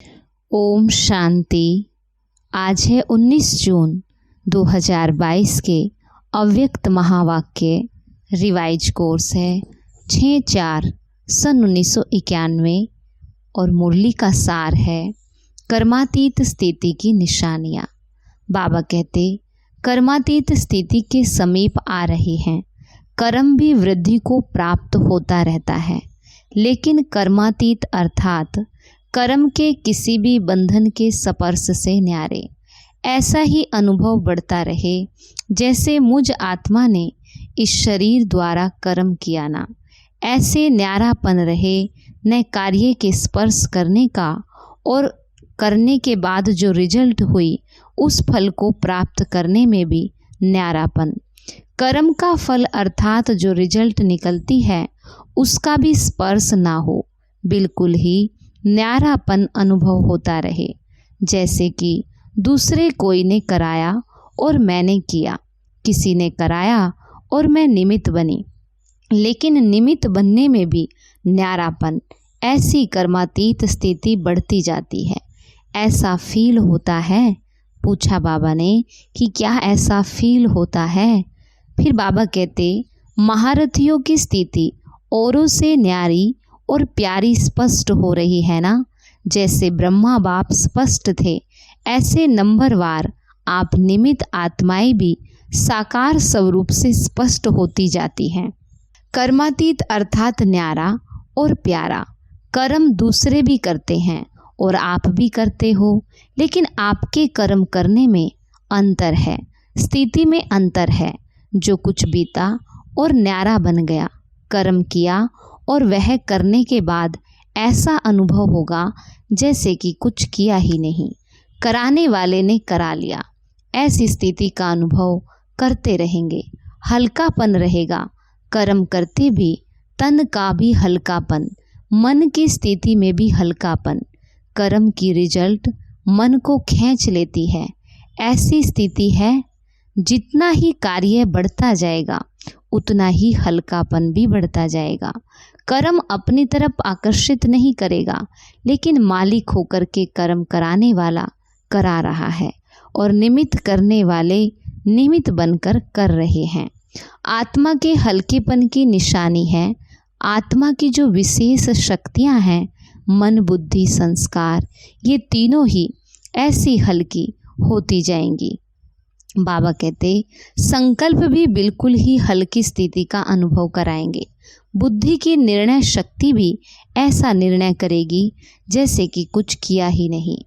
ओम शांति। आज है 19 जून 2022 के अव्यक्त महावाक्य रिवाइज कोर्स है 6/4 सन 1991 और मुरली का सार है कर्मातीत स्थिति की निशानियाँ। बाबा कहते कर्मातीत स्थिति के समीप आ रही हैं। कर्म भी वृद्धि को प्राप्त होता रहता है, लेकिन कर्मातीत अर्थात कर्म के किसी भी बंधन के स्पर्श से न्यारे। ऐसा ही अनुभव बढ़ता रहे जैसे मुझ आत्मा ने इस शरीर द्वारा कर्म किया ना, ऐसे न्यारापन रहे न कार्य के स्पर्श करने का, और करने के बाद जो रिजल्ट हुई उस फल को प्राप्त करने में भी न्यारापन। कर्म का फल अर्थात जो रिजल्ट निकलती है उसका भी स्पर्श ना हो, बिल्कुल ही न्यारापन अनुभव होता रहे। जैसे कि दूसरे कोई ने कराया और मैंने किया, किसी ने कराया और मैं निमित्त बनी, लेकिन निमित्त बनने में भी न्यारापन। ऐसी कर्मातीत स्थिति बढ़ती जाती है। ऐसा फील होता है? पूछा बाबा ने कि क्या ऐसा फील होता है? फिर बाबा कहते महारथियों की स्थिति औरों से न्यारी और प्यारी स्पष्ट हो रही है ना। जैसे ब्रह्मा बाप स्पष्ट थे, ऐसे नंबरवार आप निमित्त आत्माएं भी साकार स्वरूप से स्पष्ट होती जाती हैं। कर्मातीत अर्थात न्यारा और प्यारा। कर्म दूसरे भी करते हैं और आप भी करते हो, लेकिन आपके कर्म करने में अंतर है, स्थिति में अंतर है। जो कुछ बीता और न्यारा बन गया, कर्म किया और वह करने के बाद ऐसा अनुभव होगा जैसे कि कुछ किया ही नहीं, कराने वाले ने करा लिया। ऐसी स्थिति का अनुभव करते रहेंगे, हल्कापन रहेगा। कर्म करते भी तन का भी हल्कापन, मन की स्थिति में भी हल्कापन। कर्म की रिजल्ट मन को खींच लेती है। ऐसी स्थिति है। जितना ही कार्य बढ़ता जाएगा उतना ही हल्कापन भी बढ़ता जाएगा। कर्म अपनी तरफ आकर्षित नहीं करेगा, लेकिन मालिक होकर के कर्म कराने वाला करा रहा है और निमित्त करने वाले निमित्त बनकर कर रहे हैं। आत्मा के हल्केपन की निशानी है। आत्मा की जो विशेष शक्तियां हैं, मन बुद्धि संस्कार, ये तीनों ही ऐसी हल्की होती जाएंगी। बाबा कहते संकल्प भी बिल्कुल ही हल्की स्थिति का अनुभव कराएंगे। बुद्धि की निर्णय शक्ति भी ऐसा निर्णय करेगी जैसे कि कुछ किया ही नहीं,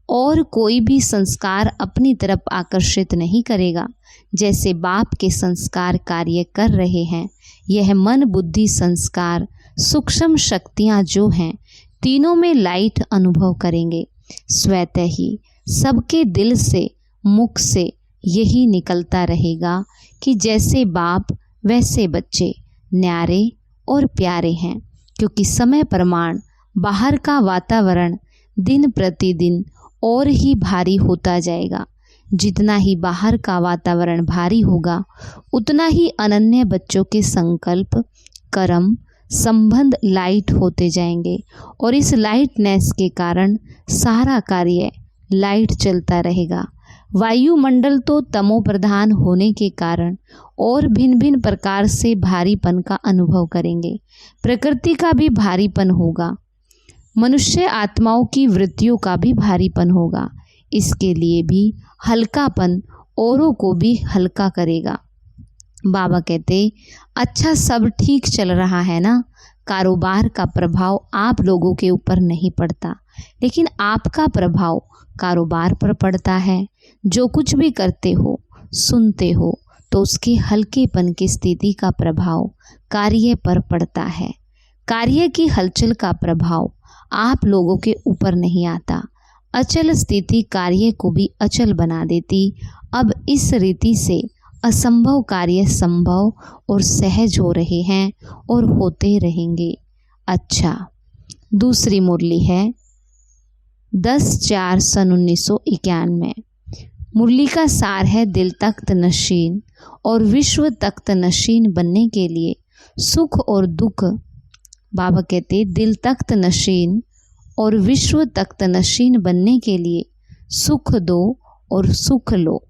और कोई भी संस्कार अपनी तरफ आकर्षित नहीं करेगा। जैसे बाप के संस्कार कार्य कर रहे हैं, यह मन बुद्धि संस्कार सूक्ष्म शक्तियाँ जो हैं, तीनों में लाइट अनुभव करेंगे। स्वतः ही सबके दिल से मुख से यही निकलता रहेगा कि जैसे बाप वैसे बच्चे न्यारे और प्यारे हैं, क्योंकि समय प्रमाण बाहर का वातावरण दिन प्रतिदिन और ही भारी होता जाएगा। जितना ही बाहर का वातावरण भारी होगा उतना ही अनन्य बच्चों के संकल्प कर्म संबंध लाइट होते जाएंगे, और इस लाइटनेस के कारण सारा कार्य लाइट चलता रहेगा। वायुमंडल तो तमो प्रधान होने के कारण और भिन्न भिन्न प्रकार से भारीपन का अनुभव करेंगे। प्रकृति का भी भारीपन होगा, मनुष्य आत्माओं की वृत्तियों का भी भारीपन होगा। इसके लिए भी हल्कापन औरों को भी हल्का करेगा। बाबा कहते अच्छा सब ठीक चल रहा है ना। कारोबार का प्रभाव आप लोगों के ऊपर नहीं पड़ता, लेकिन आपका प्रभाव कारोबार पर पड़ता है। जो कुछ भी करते हो सुनते हो तो उसके हल्केपन की स्थिति का प्रभाव कार्य पर पड़ता है। कार्य की हलचल का प्रभाव आप लोगों के ऊपर नहीं आता। अचल स्थिति कार्य को भी अचल बना देती। अब इस रीति से असंभव कार्य संभव और सहज हो रहे हैं और होते रहेंगे। अच्छा, दूसरी मुरली है 10/4 सन 1991। मुरली का सार है दिल तख्त नशीन और विश्व तख्त नशीन बनने के लिए सुख और दुख। बाबा कहते दिल तख्त नशीन और विश्व तख्त नशीन बनने के लिए सुख दो और सुख लो।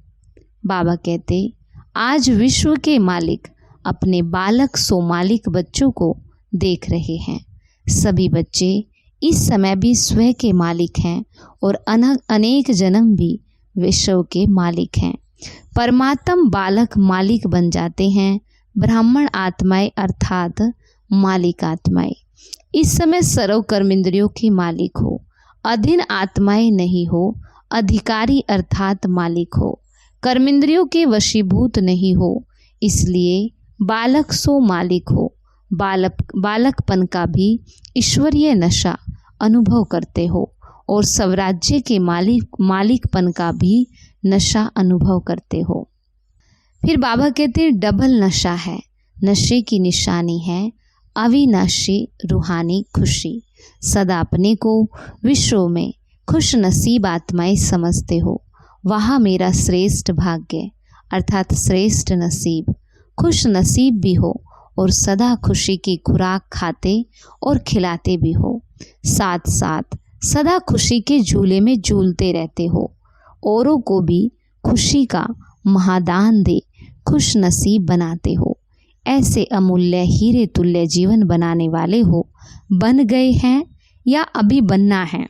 बाबा कहते, आज विश्व के मालिक अपने बालक सोमालिक बच्चों को देख रहे हैं। सभी बच्चे इस समय भी स्वयं के मालिक हैं और अनेक जन्म भी विश्व के मालिक हैं। परमात्म बालक मालिक बन जाते हैं, ब्राह्मण आत्माएं अर्थात मालिक आत्माएं। इस समय सर्व कर्मेंद्रियों की मालिक हो, अधीन आत्माएं नहीं हो, अधिकारी अर्थात मालिक हो, कर्मेंद्रियों के वशीभूत नहीं हो, इसलिए बालक सो मालिक हो। बालकपन का भी ईश्वरीय नशा अनुभव करते हो और स्वराज्य के मालिकपन का भी नशा अनुभव करते हो। फिर बाबा कहते डबल नशा है। नशे की निशानी है अविनाशी रूहानी खुशी। सदा अपने को विश्व में खुश नसीब आत्माएं समझते हो। वहाँ मेरा श्रेष्ठ भाग्य अर्थात श्रेष्ठ नसीब, खुश नसीब भी हो और सदा खुशी की खुराक खाते और खिलाते भी हो। साथ साथ सदा खुशी के झूले में झूलते रहते हो। औरों को भी खुशी का महादान दे खुश नसीब बनाते हो। ऐसे अमूल्य हीरे तुल्य जीवन बनाने वाले हो, बन गए हैं या अभी बनना है।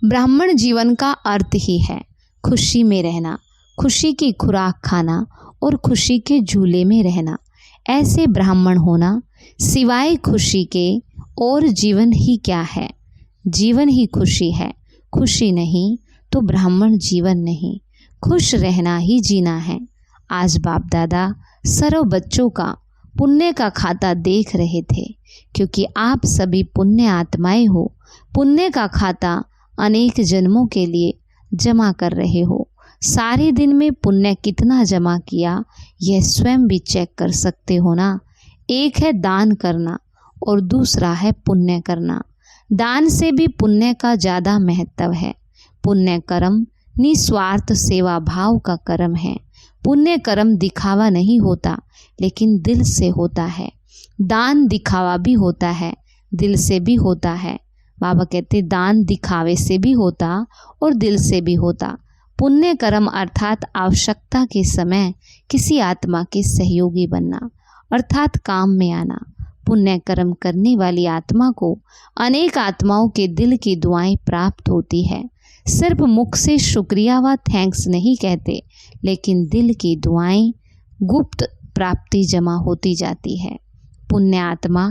ब्राह्मण जीवन का अर्थ ही है खुशी में रहना, खुशी की खुराक खाना और खुशी के झूले में रहना। ऐसे ब्राह्मण होना सिवाय खुशी के और जीवन ही क्या है। जीवन ही खुशी है, खुशी नहीं तो ब्राह्मण जीवन नहीं। खुश रहना ही जीना है। आज बाप दादा सर्व बच्चों का पुण्य का खाता देख रहे थे, क्योंकि आप सभी पुण्य आत्माएं हो। पुण्य का खाता अनेक जन्मों के लिए जमा कर रहे हो। सारे दिन में पुण्य कितना जमा किया यह स्वयं भी चेक कर सकते हो ना। एक है दान करना और दूसरा है पुण्य करना। दान से भी पुण्य का ज़्यादा महत्व है। पुण्य कर्म निस्वार्थ सेवा भाव का कर्म है। पुण्य कर्म दिखावा नहीं होता, लेकिन दिल से होता है। दान दिखावा भी होता है, दिल से भी होता है। बाबा कहते दान दिखावे से भी होता और दिल से भी होता। पुण्य कर्म अर्थात आवश्यकता के समय किसी आत्मा के सहयोगी बनना अर्थात काम में आना। पुण्य कर्म करने वाली आत्मा को अनेक आत्माओं के दिल की दुआएं प्राप्त होती है। सिर्फ मुख से शुक्रिया व थैंक्स नहीं कहते, लेकिन दिल की दुआएं गुप्त प्राप्ति जमा होती जाती है। पुण्य आत्मा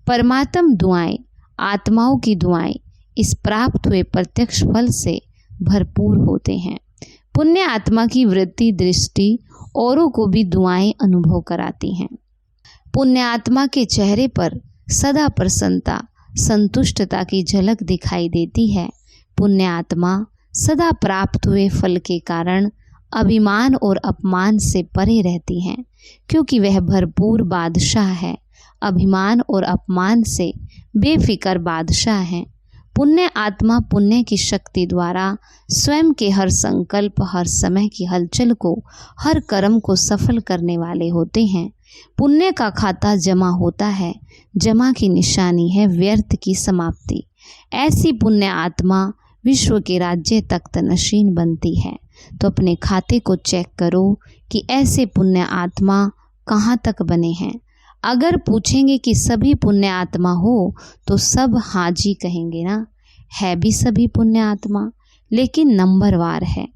परमात्म दुआएं, आत्माओं की दुआएं इस प्राप्त हुए प्रत्यक्ष फल से भरपूर होते हैं। पुण्य आत्मा की वृत्ति दृष्टि औरों को भी दुआएं अनुभव कराती हैं। पुण्य आत्मा के चेहरे पर सदा प्रसन्नता संतुष्टता की झलक दिखाई देती है। पुण्य आत्मा सदा प्राप्त हुए फल के कारण अभिमान और अपमान से परे रहती हैं, क्योंकि वह भरपूर बादशाह है। अभिमान और अपमान से बेफिक्र बादशाह हैं। पुण्य आत्मा पुण्य की शक्ति द्वारा स्वयं के हर संकल्प, हर समय की हलचल को, हर कर्म को सफल करने वाले होते हैं। पुण्य का खाता जमा होता है। जमा की निशानी है व्यर्थ की समाप्ति। ऐसी पुण्य आत्मा विश्व के राज्य तख्त नशीन बनती है। तो अपने खाते को चेक करो कि ऐसे पुण्य आत्मा कहाँ तक बने हैं। अगर पूछेंगे कि सभी पुण्य आत्मा हो तो सब हाँ जी कहेंगे ना। है भी सभी पुण्य आत्मा, लेकिन नंबरवार है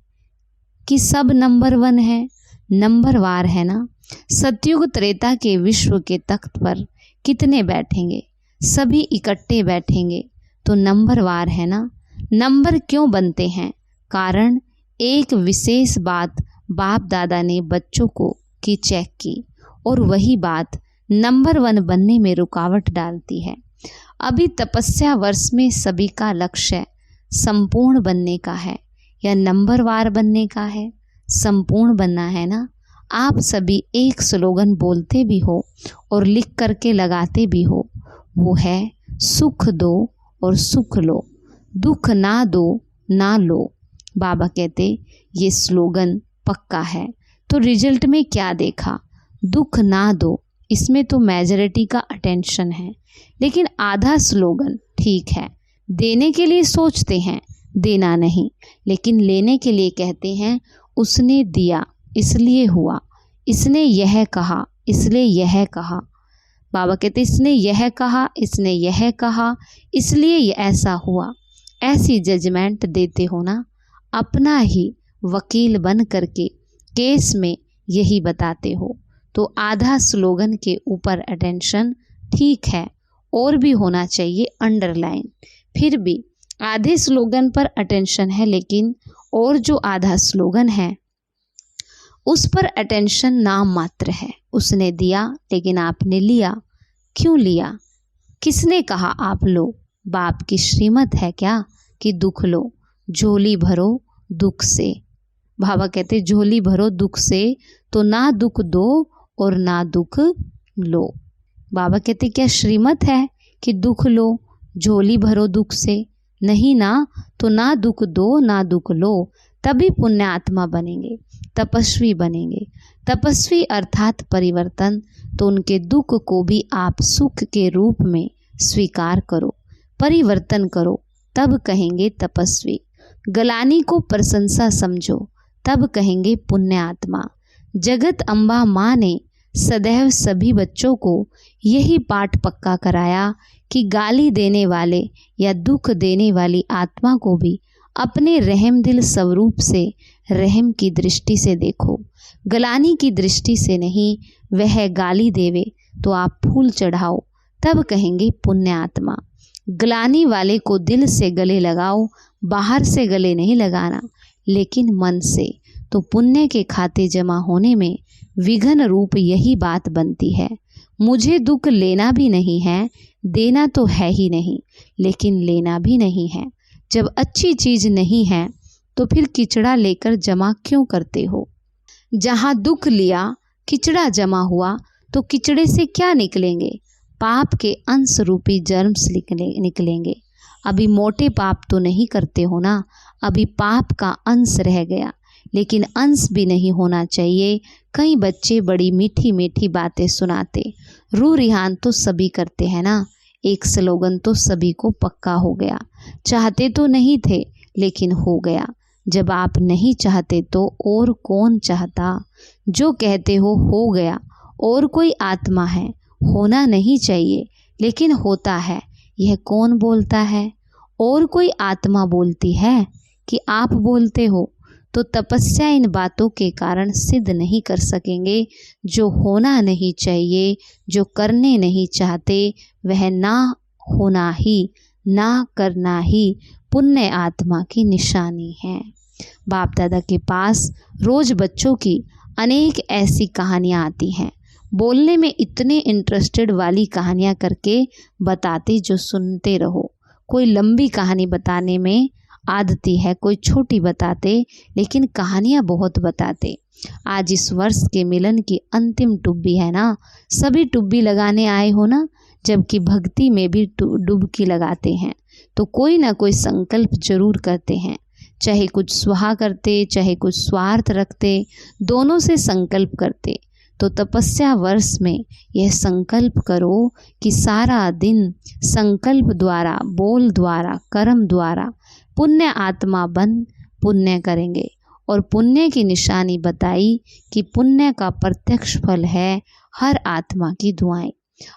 कि सब नंबर 1 है। नंबरवार है ना। सतयुग त्रेता के विश्व के तख्त पर कितने बैठेंगे? सभी इकट्ठे बैठेंगे तो नंबरवार है ना। नंबर क्यों बनते हैं? कारण एक विशेष बात बाप दादा ने बच्चों को की चेक की और वही बात नंबर 1 बनने में रुकावट डालती है। अभी तपस्या वर्ष में सभी का लक्ष्य संपूर्ण बनने का है या नंबरवार बनने का है? संपूर्ण बनना है ना। आप सभी एक स्लोगन बोलते भी हो और लिख करके लगाते भी हो, वो है सुख दो और सुख लो, दुख ना दो ना लो। बाबा कहते ये स्लोगन पक्का है। तो रिजल्ट में क्या देखा? दुख ना दो, इसमें तो मेजॉरिटी का अटेंशन है, लेकिन आधा स्लोगन ठीक है, देने के लिए सोचते हैं, देना नहीं, लेकिन लेने के लिए कहते हैं उसने दिया इसलिए हुआ, इसने यह कहा इसलिए यह कहा। बाबा कहते इसने यह कहा, इसने यह कहा, इसलिए ये ऐसा हुआ। ऐसी जजमेंट देते हो ना, अपना ही वकील बन करके केस में यही बताते हो। तो आधा स्लोगन के ऊपर अटेंशन ठीक है, और भी होना चाहिए अंडरलाइन। फिर भी आधे स्लोगन पर अटेंशन है, लेकिन और जो आधा स्लोगन है उस पर अटेंशन नाम मात्र है। उसने दिया लेकिन आपने लिया, क्यों लिया? किसने कहा आप लो? बाप की श्रीमत है क्या कि दुख लो? झोली भरो दुख से। बाबा कहते झोली भरो दुख से, तो ना दुख दो और ना दुख लो। बाबा कहते क्या श्रीमत है कि दुख लो, झोली भरो दुख से? नहीं ना, तो ना दुख दो ना दुख लो, तभी पुण्य आत्मा बनेंगे, तपस्वी बनेंगे। तपस्वी अर्थात परिवर्तन, तो उनके दुख को भी आप सुख के रूप में स्वीकार करो, परिवर्तन करो, तब कहेंगे तपस्वी। गलानी को प्रशंसा समझो, तब कहेंगे पुण्य आत्मा। जगत अम्बा माँ ने सदैव सभी बच्चों को यही पाठ पक्का कराया कि गाली देने वाले या दुख देने वाली आत्मा को भी अपने रहम दिल स्वरूप से रहम की दृष्टि से देखो, गलानी की दृष्टि से नहीं। वह गाली देवे तो आप फूल चढ़ाओ, तब कहेंगे पुण्य आत्मा। गलानी वाले को दिल से गले लगाओ, बाहर से गले नहीं लगाना, लेकिन मन से। तो पुण्य के खाते जमा होने में विघन रूप यही बात बनती है। मुझे दुख लेना भी नहीं है, देना तो है ही नहीं, लेकिन लेना भी नहीं है। जब अच्छी चीज नहीं है तो फिर किचड़ा लेकर जमा क्यों करते हो? जहाँ दुख लिया, किचड़ा जमा हुआ, तो किचड़े से क्या निकलेंगे? पाप के अंश रूपी जर्म्स निकलेंगे। अभी मोटे पाप तो नहीं करते हो ना, अभी पाप का अंश रह गया, लेकिन अंश भी नहीं होना चाहिए। कई बच्चे बड़ी मीठी मीठी बातें सुनाते, रू रिहान तो सभी करते हैं ना। एक स्लोगन तो सभी को पक्का हो गया। चाहते तो नहीं थे, लेकिन हो गया। जब आप नहीं चाहते तो और कौन चाहता? जो कहते हो गया। और कोई आत्मा है, होना नहीं चाहिए लेकिन होता है, यह कौन बोलता है? और कोई आत्मा बोलती है कि आप बोलते हो? तो तपस्या इन बातों के कारण सिद्ध नहीं कर सकेंगे। जो होना नहीं चाहिए, जो करने नहीं चाहते, वह ना होना ही, ना करना ही पुण्य आत्मा की निशानी है। बाप दादा के पास रोज बच्चों की अनेक ऐसी कहानियाँ आती हैं। बोलने में इतने इंटरेस्टेड वाली कहानियाँ करके बताते जो सुनते रहो। कोई लंबी कहानी बताने में आदती है, कोई छोटी बताते, लेकिन कहानियाँ बहुत बताते। आज इस वर्ष के मिलन की अंतिम टुब्बी है ना, सभी टुब्बी लगाने आए हो ना, जबकि भक्ति में भी डुबकी लगाते हैं। तो कोई ना कोई संकल्प जरूर करते हैं, चाहे कुछ स्वाहा करते, चाहे कुछ स्वार्थ रखते, दोनों से संकल्प करते। तो तपस्या वर्ष में यह संकल्प करो कि सारा दिन संकल्प द्वारा, बोल द्वारा, कर्म द्वारा पुण्य आत्मा बन पुण्य करेंगे। और पुण्य की निशानी बताई कि पुण्य का प्रत्यक्ष फल है हर आत्मा की दुआएं।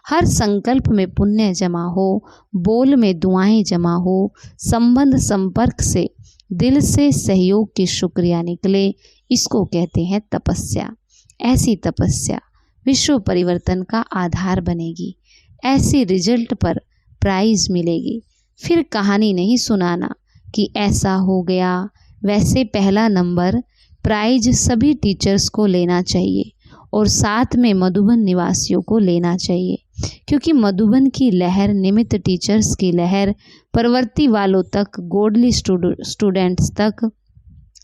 हर संकल्प में पुण्य जमा हो, बोल में दुआएं जमा हो, संबंध संपर्क से दिल से सहयोग की शुक्रिया निकले, इसको कहते हैं तपस्या। ऐसी तपस्या विश्व परिवर्तन का आधार बनेगी। ऐसी रिजल्ट पर प्राइज मिलेगी। फिर कहानी नहीं सुनाना कि ऐसा हो गया वैसे। पहला नंबर प्राइज सभी टीचर्स को लेना चाहिए और साथ में मधुबन निवासियों को लेना चाहिए, क्योंकि मधुबन की लहर, निमित्त टीचर्स की लहर प्रवृत्ति वालों तक, गोडली स्टूडेंट्स तक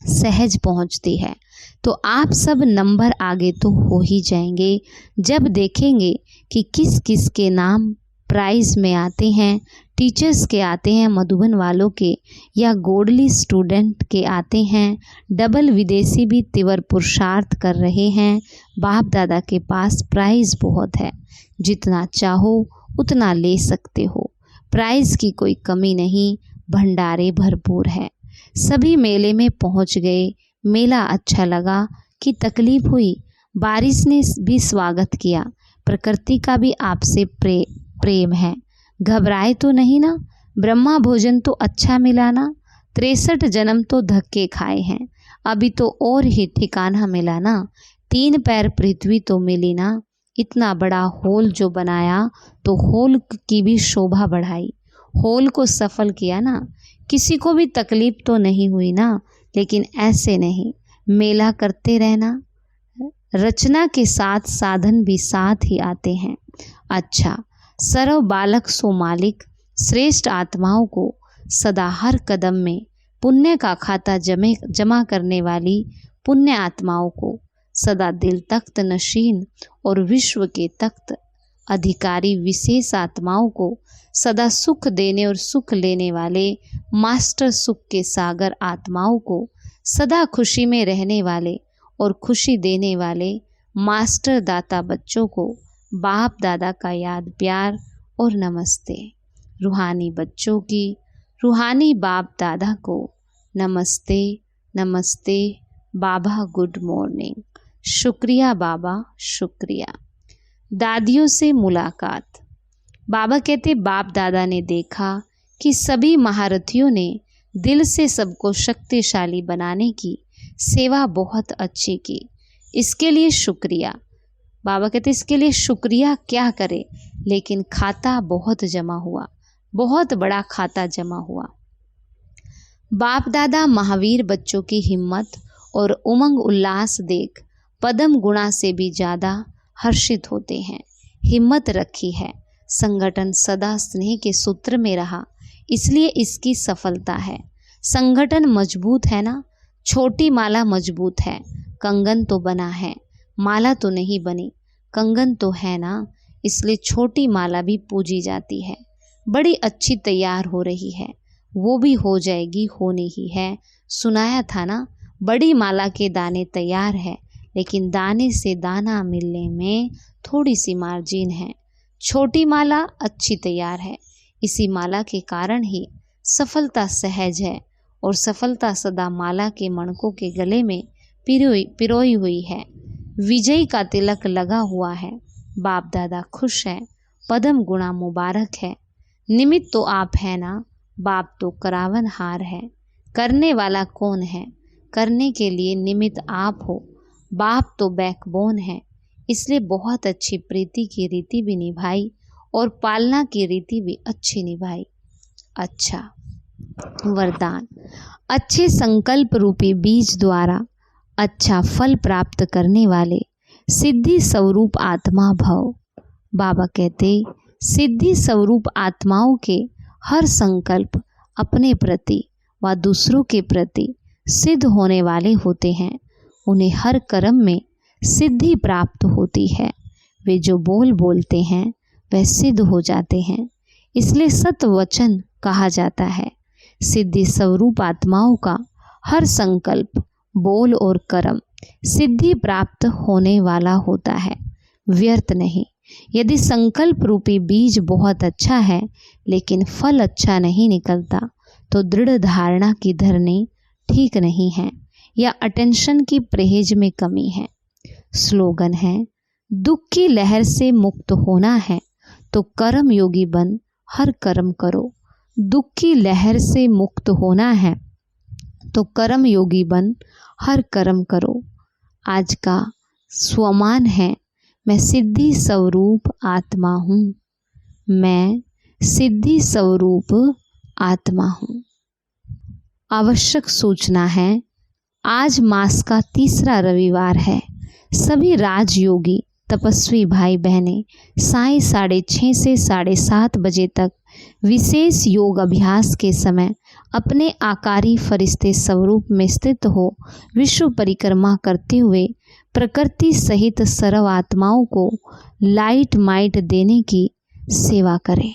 सहज पहुंचती है। तो आप सब नंबर आगे तो हो ही जाएंगे जब देखेंगे कि किस किस के नाम प्राइज में आते हैं। टीचर्स के आते हैं, मधुबन वालों के या गोडली स्टूडेंट के आते हैं। डबल विदेशी भी तीव्र पुरुषार्थ कर रहे हैं। बाप दादा के पास प्राइज बहुत है, जितना चाहो उतना ले सकते हो। प्राइज की कोई कमी नहीं, भंडारे भरपूर है। सभी मेले में पहुंच गए। मेला अच्छा लगा कि तकलीफ हुई, बारिश ने भी स्वागत किया। प्रकृति का भी आपसे प्रेम है। घबराए तो नहीं ना? ब्रह्मा भोजन तो अच्छा मिला ना? 63 जन्म तो धक्के खाए हैं, अभी तो और ही ठिकाना मिला ना? 3 पैर पृथ्वी तो मिली ना? इतना बड़ा होल जो बनाया तो होल की भी शोभा बढ़ाई, होल को सफल किया ना? किसी को भी तकलीफ तो नहीं हुई ना? लेकिन ऐसे नहीं, मेला करते रहना। रचना के साथ साधन भी साथ ही आते हैं। अच्छा, सर्व बालक सो मालिक, श्रेष्ठ आत्माओं को सदा हर कदम में पुण्य का खाता जमा करने वाली पुण्य आत्माओं को सदा दिल तख्त नशीन और विश्व के तख्त अधिकारी विशेष आत्माओं को सदा सुख देने और सुख लेने वाले मास्टर सुख के सागर आत्माओं को सदा खुशी में रहने वाले और खुशी देने वाले मास्टर दाता बच्चों को बाप दादा का याद प्यार और नमस्ते। रूहानी बच्चों की रूहानी बाप दादा को नमस्ते नमस्ते बाबा, गुड मॉर्निंग। शुक्रिया बाबा, शुक्रिया। दादियों से मुलाकात। बाबा कहते, बाप दादा ने देखा कि सभी महारथियों ने दिल से सबको शक्तिशाली बनाने की सेवा बहुत अच्छी की, इसके लिए शुक्रिया। बाबा कहते, इसके लिए शुक्रिया क्या करे, लेकिन खाता बहुत जमा हुआ, बहुत बड़ा खाता जमा हुआ। बाप दादा महावीर बच्चों की हिम्मत और उमंग उल्लास देख पदम गुणा से भी ज़्यादा हर्षित होते हैं। हिम्मत रखी है, संगठन सदा स्नेह के सूत्र में रहा, इसलिए इसकी सफलता है। संगठन मजबूत है ना? छोटी माला मजबूत है, कंगन तो बना है, माला तो नहीं बनी। कंगन तो है ना, इसलिए छोटी माला भी पूजी जाती है। बड़ी अच्छी तैयार हो रही है, वो भी हो जाएगी, होनी ही है। सुनाया था ना, बड़ी माला के दाने तैयार है, लेकिन दाने से दाना मिलने में थोड़ी सी मार्जिन है। छोटी माला अच्छी तैयार है, इसी माला के कारण ही सफलता सहज है और सफलता सदा माला के मणकों के गले में पिरोई हुई है। विजयी का तिलक लगा हुआ है। बाप दादा खुश है, पदम गुणा मुबारक है। निमित्त तो आप है ना, बाप तो करावन हार है। करने वाला कौन है? करने के लिए निमित्त आप हो। बाप तो बैकबोन है, इसलिए बहुत अच्छी प्रीति की रीति भी निभाई और पालना की रीति भी अच्छी निभाई। अच्छा, वरदान। अच्छे संकल्प रूपी बीज द्वारा अच्छा फल प्राप्त करने वाले सिद्धि स्वरूप आत्मा भव। बाबा कहते, सिद्धि स्वरूप आत्माओं के हर संकल्प अपने प्रति व दूसरों के प्रति सिद्ध होने वाले होते हैं। उन्हें हर कर्म में सिद्धि प्राप्त होती है। वे जो बोलते हैं वह सिद्ध हो जाते हैं, इसलिए सत्वचन कहा जाता है। सिद्धि स्वरूप आत्माओं का हर संकल्प, बोल और कर्म सिद्धि प्राप्त होने वाला होता है, व्यर्थ नहीं। यदि संकल्प रूपी बीज बहुत अच्छा है लेकिन फल अच्छा नहीं निकलता, तो दृढ़ धारणा की धरनी ठीक नहीं है या अटेंशन की परहेज में कमी है। स्लोगन है, दुख की लहर से मुक्त होना है तो कर्म योगी बन हर कर्म करो। दुख की लहर से मुक्त होना है तो कर्म योगी बन हर कर्म करो। आज का स्वमान है, मैं सिद्धि स्वरूप आत्मा हूँ। मैं सिद्धि स्वरूप आत्मा हूँ। आवश्यक सूचना है, आज मास का तीसरा रविवार है। सभी राजयोगी तपस्वी भाई बहनें साय 6:30 से 7:30 बजे तक विशेष योग अभ्यास के समय अपने आकारी फरिश्ते स्वरूप में स्थित हो विश्व परिक्रमा करते हुए प्रकृति सहित सर्व आत्माओं को लाइट माइट देने की सेवा करें।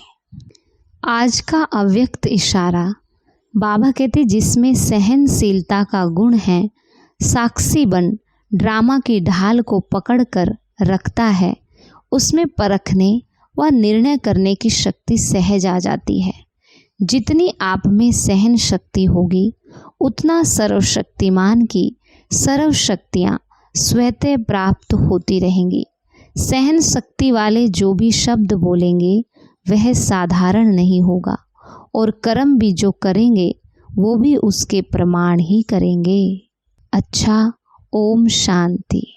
आज का अव्यक्त इशारा। बाबा कहते, जिसमें सहनशीलता का गुण है, साक्षी बन ड्रामा की ढाल को पकड़ कर रखता है, उसमें परखने वह निर्णय करने की शक्ति सहज आ जाती है। जितनी आप में सहन शक्ति होगी उतना सर्वशक्तिमान की सर्व शक्तियाँ स्वतः प्राप्त होती रहेंगी। सहन शक्ति वाले जो भी शब्द बोलेंगे वह साधारण नहीं होगा और कर्म भी जो करेंगे वो भी उसके प्रमाण ही करेंगे। अच्छा, ओम शांति।